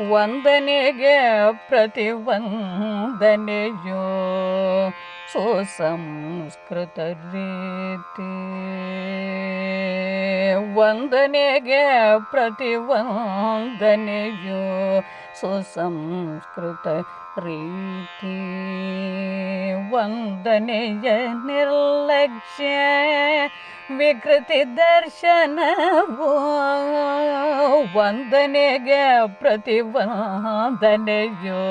ವಂದನೆಗೆ ಪ್ರತಿವಂದನೆಯೋ ಸುಸಂಸ್ಕೃತ ರೀತಿ. ವಂದನೆಗೆ ಪ್ರತಿವಂದನೆಯೋ ಸುಸಂಸ್ಕೃತ ರೀತಿ. ವಂದನೆಯ ನಿರ್ಲಕ್ಷ್ಯ ವಿಕೃತಿ ದರ್ಶನವೋ. ವಂದನೆಗೆ ಪ್ರತಿವಂದನೆಯೋ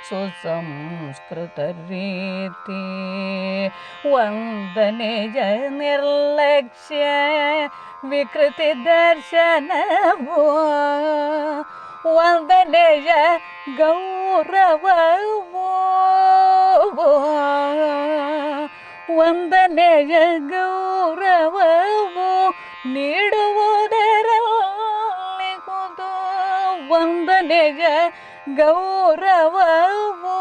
ಸುಸಂಸ್ಕೃತ ರೀತಿ. ವಂದನೆಯ ನಿರ್ಲಕ್ಷ್ಯ ವಿಕೃತಿ ದರ್ಶನವೋ. ವಂದನೆಯ ಗೌರವವೋ. ವಂದನೆಯ ಗೌರವವು ನೀಡುವುದರಲ್ಲಿಹುದು. ವಂದನೆಯ ಗೌರವವು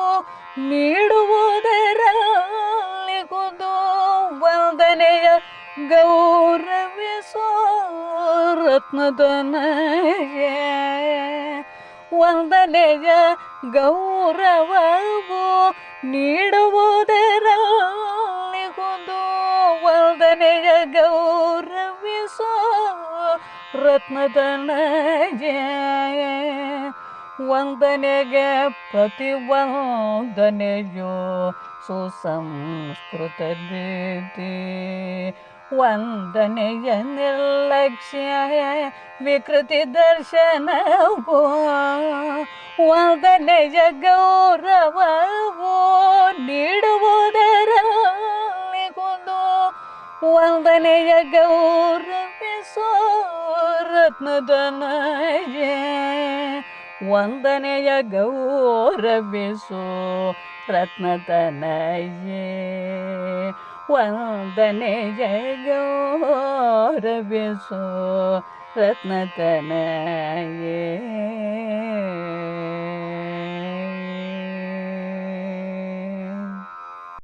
ನೀಡುವುದರಲ್ಲಿಹುದು. ವಂದನೆಯ ಗೌರವಿಸೋ ರತ್ನದನಯ. ವಂದನೆಯ ಗೌರವವು ನೀಡುವುದರಲ್ಲಿಹುದು. ವಂದನೆಯ ಗೌರವಿಸೋ ರತ್ನದನಯ. ವಂದನೆಗೆ ಪ್ರತಿವಂದನೆಯೋ ಸುಸಂಸ್ಕೃತ ರೀತಿ. ವಂದನೆಯ ನಿರ್ಲಕ್ಷ್ಯ ವಿಕೃತಿ ದರ್ಶನವೋ. ವಂದನೆಯ ಗೌರವವೋ ನೀಡುವುದರಲ್ಲಿಹುದು. ವಂದನೆಯ ಗೌರವಿಸೋ ರತ್ನದನಯ. ವಂದನೆಯ ಗೌರವಿಸೋ ರತ್ನದನಯ. ವಂದನೆಯ ಗೌರವಿಸೋ ರತ್ನದನಯ.